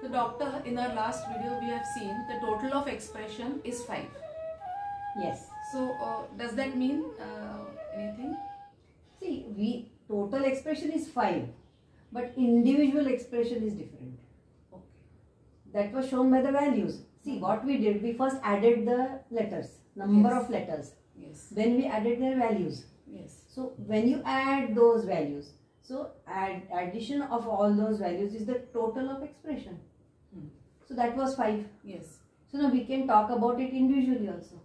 So doctor, in our last video we have seen the total of expression is 5. Yes. So does that mean anything? See, total expression is 5, but individual expression is different. Okay. That was shown by the values. See, what we did, we first added the letters, number Yes. of letters. Yes. Then we added their values. Yes. So when you add those values, so addition of all those values is the total of expression. So that was 5. Yes. So now we can talk about it individually also.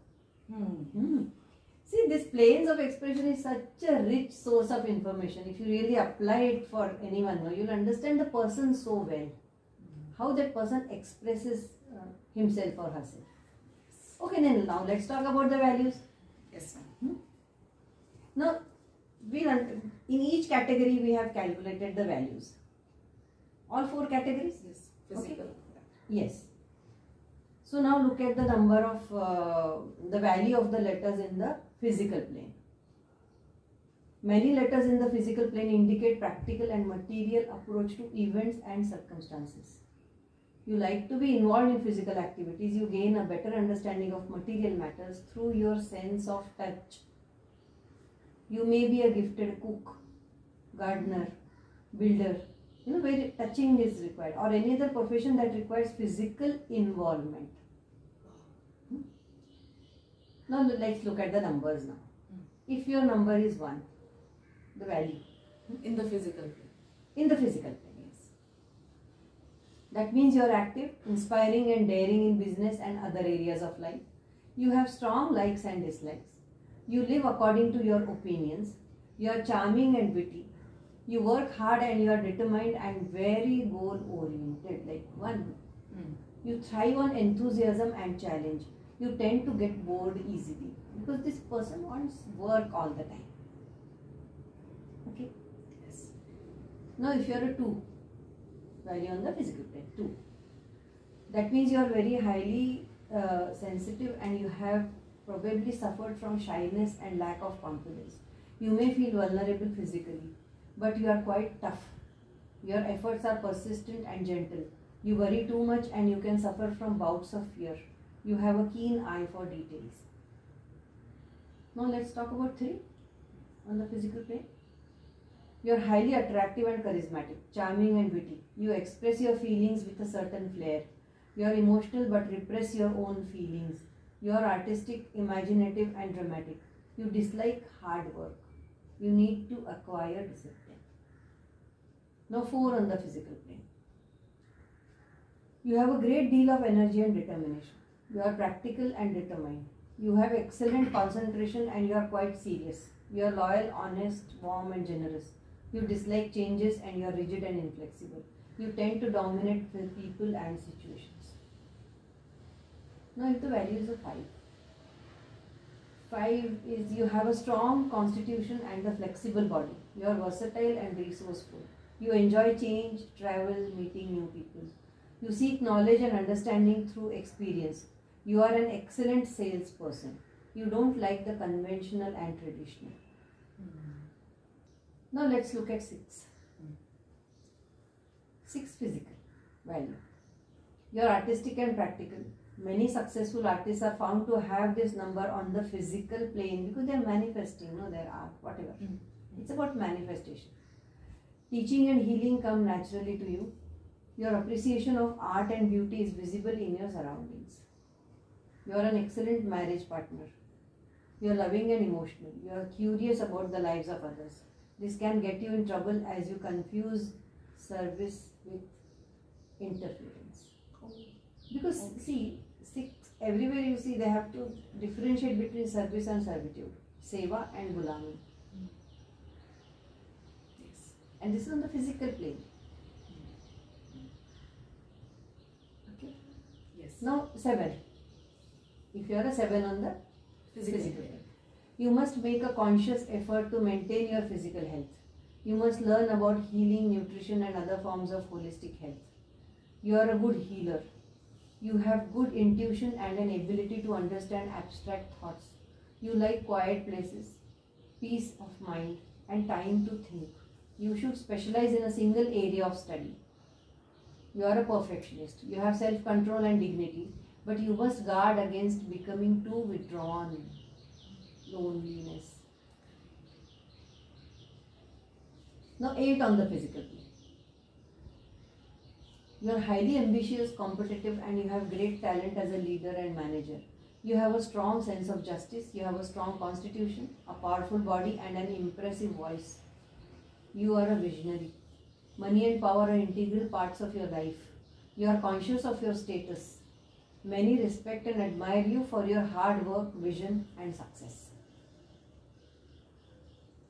See, this planes of expression is such a rich source of information. If you really apply it for anyone, you'll understand the person so well. How that person expresses himself or herself. Okay, then now let's talk about the values. Yes, ma'am. Now, in each category we have calculated the values. All 4 categories? Yes. Physical. Okay. Yes. So now look at the number of the value of the letters in the physical plane. Many letters in the physical plane indicate practical and material approach to events and circumstances. You like to be involved in physical activities, you gain a better understanding of material matters through your sense of touch. You may be a gifted cook, gardener, builder, where touching is required, or any other profession that requires physical involvement. Now let's look at the numbers now. If your number is 1, the value In the physical plane. in the physical plane, yes. That means you are active, inspiring and daring in business and other areas of life. You have strong likes and dislikes. You live according to your opinions. You are charming and witty. You work hard and you are determined and very goal oriented, like 1. You thrive on enthusiasm and challenge. You tend to get bored easily because this person wants work all the time. Okay. Yes. Now if you are a 2, value on the physical plane, 2. That means you are very highly sensitive and you have probably suffered from shyness and lack of confidence. You may feel vulnerable physically, but you are quite tough. Your efforts are persistent and gentle. You worry too much and you can suffer from bouts of fear. You have a keen eye for details. Now let's talk about 3 on the physical plane. You are highly attractive and charismatic, charming and witty. You express your feelings with a certain flair. You are emotional but repress your own feelings. You are artistic, imaginative and dramatic. You dislike hard work. You need to acquire discipline. Now 4 on the physical plane. You have a great deal of energy and determination. You are practical and determined. You have excellent concentration and you are quite serious. You are loyal, honest, warm and generous. You dislike changes and you are rigid and inflexible. You tend to dominate with people and situations. Now if the value is a 5. 5 is you have a strong constitution and a flexible body. You are versatile and resourceful. You enjoy change, travel, meeting new people. You seek knowledge and understanding through experience. You are an excellent salesperson. You don't like the conventional and traditional. Now let's look at 6. 6 physical value. You are artistic and practical. Many successful artists are found to have this number on the physical plane because they are manifesting, their art, whatever. It's about manifestation. Teaching and healing come naturally to you. Your appreciation of art and beauty is visible in your surroundings. You are an excellent marriage partner. You are loving and emotional. You are curious about the lives of others. This can get you in trouble as you confuse service with interference. Because see, 6, everywhere you see they have to differentiate between service and servitude, seva and gulami. Yes. And this is on the physical plane. Okay. Yes. Now 7. If you are a 7 on the physical plane, you must make a conscious effort to maintain your physical health. You must learn about healing, nutrition and other forms of holistic health. You are a good healer. You have good intuition and an ability to understand abstract thoughts. You like quiet places, peace of mind and time to think. You should specialize in a single area of study. You are a perfectionist. You have self-control and dignity, but you must guard against becoming too withdrawn. Loneliness. Now 8 on the physical plane. You are highly ambitious, competitive, and you have great talent as a leader and manager. You have a strong sense of justice, you have a strong constitution, a powerful body, and an impressive voice. You are a visionary. Money and power are integral parts of your life. You are conscious of your status. Many respect and admire you for your hard work, vision, and success.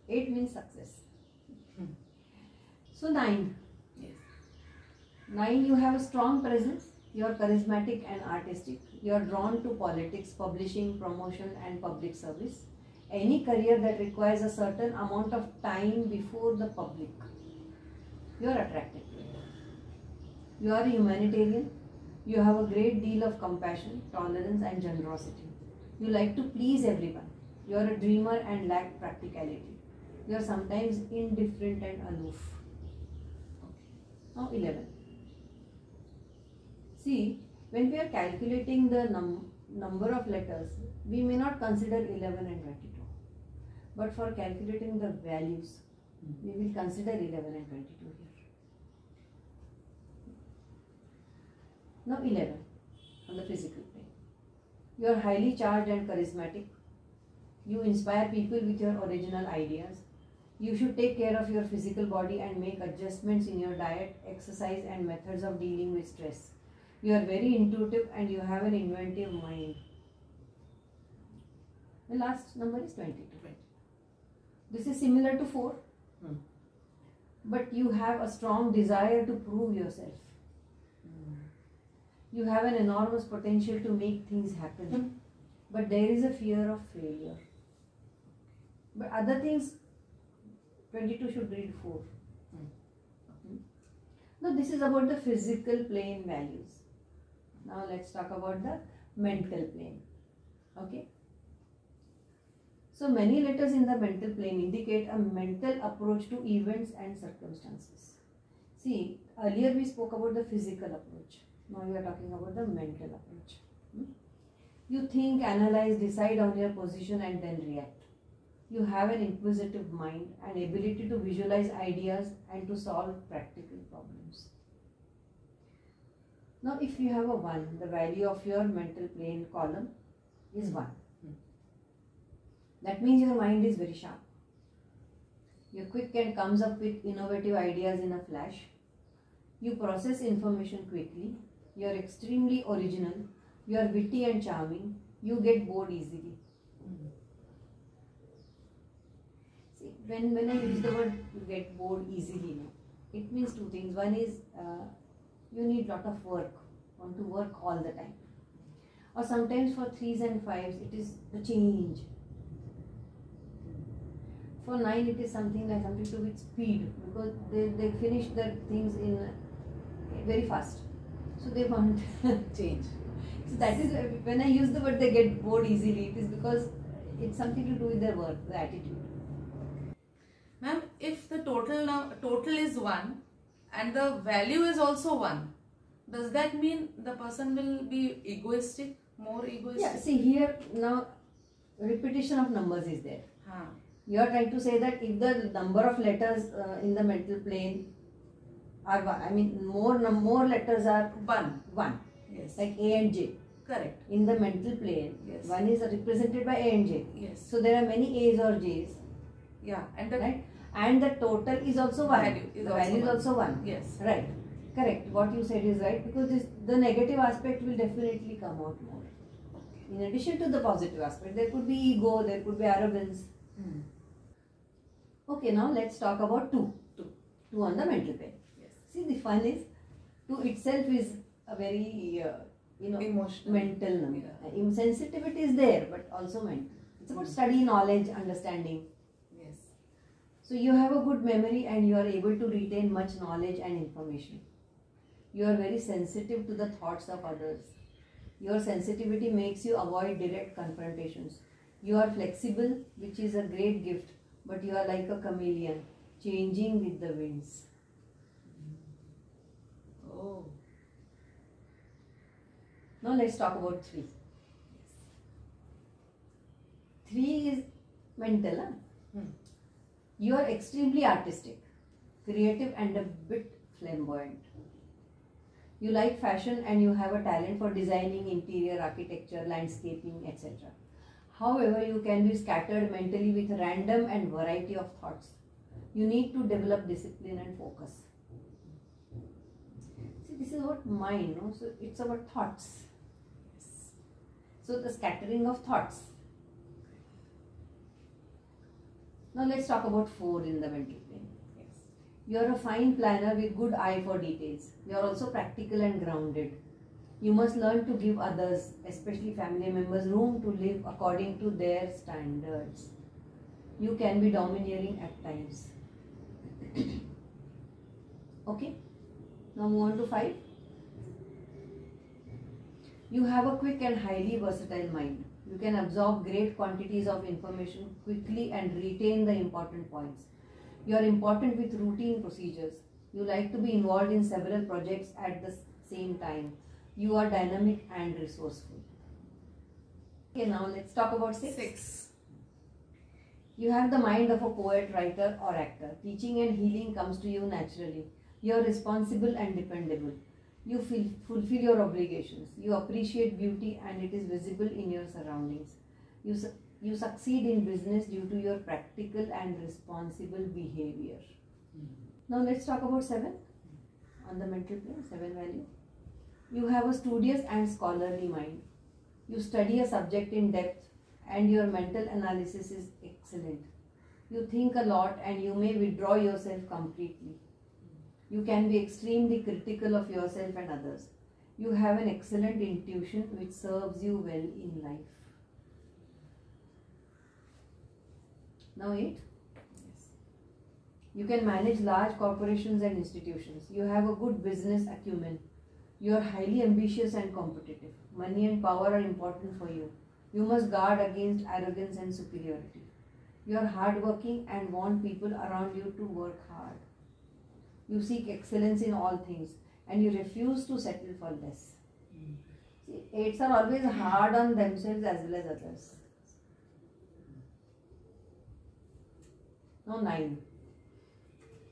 8 means success. So 9. Yes. 9, you have a strong presence. You are charismatic and artistic. You are drawn to politics, publishing, promotion, and public service. Any career that requires a certain amount of time before the public, you are attracted to it. You are a humanitarian. You have a great deal of compassion, tolerance, and generosity. You like to please everyone. You are a dreamer and lack practicality. You are sometimes indifferent and aloof. Now 11. See, when we are calculating the number of letters, we may not consider 11 and 22. But for calculating the values, we will consider 11 and 22 here. Now 11 on the physical plane. You are highly charged and charismatic. You inspire people with your original ideas. You should take care of your physical body and make adjustments in your diet, exercise, and methods of dealing with stress. You are very intuitive and you have an inventive mind. The last number is 22. This is similar to 4. But you have a strong desire to prove yourself. You have an enormous potential to make things happen. But there is a fear of failure. But other things, 22 should read 4. Now this is about the physical plane values. Now let's talk about the mental plane. Okay. So many letters in the mental plane indicate a mental approach to events and circumstances. See, earlier we spoke about the physical approach. Now we are talking about the mental approach. You think, analyze, decide on your position and then react. You have an inquisitive mind and ability to visualize ideas and to solve practical problems. Now if you have a 1, the value of your mental plane column is 1. That means your mind is very sharp. You're quick and comes up with innovative ideas in a flash. You process information quickly. You're extremely original. You're witty and charming. You get bored easily. See, when I use the word you get bored easily, it means 2 things. One is you need lot of work, want to work all the time. Or sometimes for 3s and 5s, it is the change. For 9, it is something like something to do with speed, because they finish their things in very fast. So they want change. So that is when I use the word they get bored easily, it is because it's something to do with their work, the attitude. Ma'am, if the total is 1 and the value is also 1, does that mean the person will be egoistic, more egoistic? Yeah, see here now repetition of numbers is there. You are trying to say that if the number of letters in the mental plane are 1, I mean more letters are 1. Yes. Like A and J. Correct. In the mental plane, yes. 1 is represented by A and J. Yes. So there are many A's or J's. Yeah. And the right? And the total is also 1. Value is also 1. Yes. Right. Correct. What you said is right, because the negative aspect will definitely come out more. In addition to the positive aspect, there could be ego, there could be arrogance. Okay, now let's talk about 2. 2 on the mental plane. Yes. See, the fun is 2 itself is a very emotional, mental number. Yeah. Sensitivity is there, but also mental. It's about study, knowledge, understanding. Yes. So you have a good memory and you are able to retain much knowledge and information. You are very sensitive to the thoughts of others. Your sensitivity makes you avoid direct confrontations. You are flexible, which is a great gift, but you are like a chameleon, changing with the winds. Oh. Now let's talk about 3. 3 is mental. Huh? You are extremely artistic, creative and a bit flamboyant. You like fashion and you have a talent for designing interior architecture, landscaping, etc. However, you can be scattered mentally with random and variety of thoughts. You need to develop discipline and focus. See, this is about mind, no? So it's about thoughts. So the scattering of thoughts. Now let's talk about 4 in the mental plane. Yes. You are a fine planner with good eye for details. You are also practical and grounded. You must learn to give others, especially family members, room to live according to their standards. You can be domineering at times. Okay, now move on to 5. You have a quick and highly versatile mind. You can absorb great quantities of information quickly and retain the important points. You are important with routine procedures. You like to be involved in several projects at the same time. You are dynamic and resourceful. Okay, now let's talk about 6. 6. You have the mind of a poet, writer or actor. Teaching and healing comes to you naturally. You are responsible and dependable. You fulfill your obligations. You appreciate beauty and it is visible in your surroundings. You succeed in business due to your practical and responsible behavior. Now let's talk about 7 on the mental plane, 7 value. You have a studious and scholarly mind. You study a subject in depth and your mental analysis is excellent. You think a lot and you may withdraw yourself completely. You can be extremely critical of yourself and others. You have an excellent intuition which serves you well in life. Now 8. Yes. You can manage large corporations and institutions. You have a good business acumen. You are highly ambitious and competitive. Money and power are important for you. You must guard against arrogance and superiority. You are hardworking and want people around you to work hard. You seek excellence in all things and you refuse to settle for less. See, 8s are always hard on themselves as well as others. Now 9.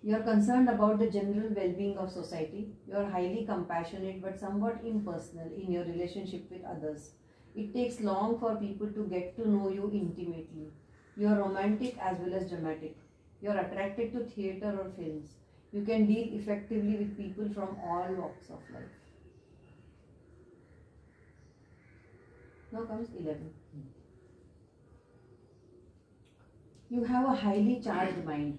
You are concerned about the general well-being of society. You are highly compassionate but somewhat impersonal in your relationship with others. It takes long for people to get to know you intimately. You are romantic as well as dramatic. You are attracted to theatre or films. You can deal effectively with people from all walks of life. Now comes 11. You have a highly charged mind.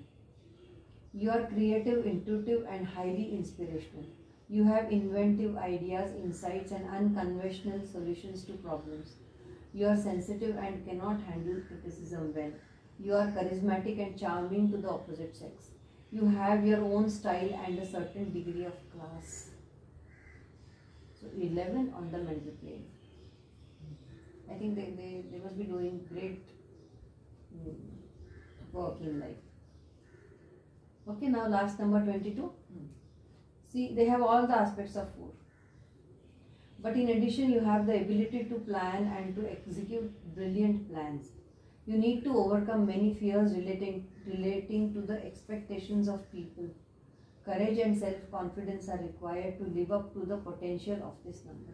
You are creative, intuitive and highly inspirational. You have inventive ideas, insights and unconventional solutions to problems. You are sensitive and cannot handle criticism well. You are charismatic and charming to the opposite sex. You have your own style and a certain degree of class. So 11 on the mental plane. I think they must be doing great work in life. Okay, now last number 22. See, they have all the aspects of 4. But in addition, you have the ability to plan and to execute brilliant plans. You need to overcome many fears relating to the expectations of people. Courage and self-confidence are required to live up to the potential of this number.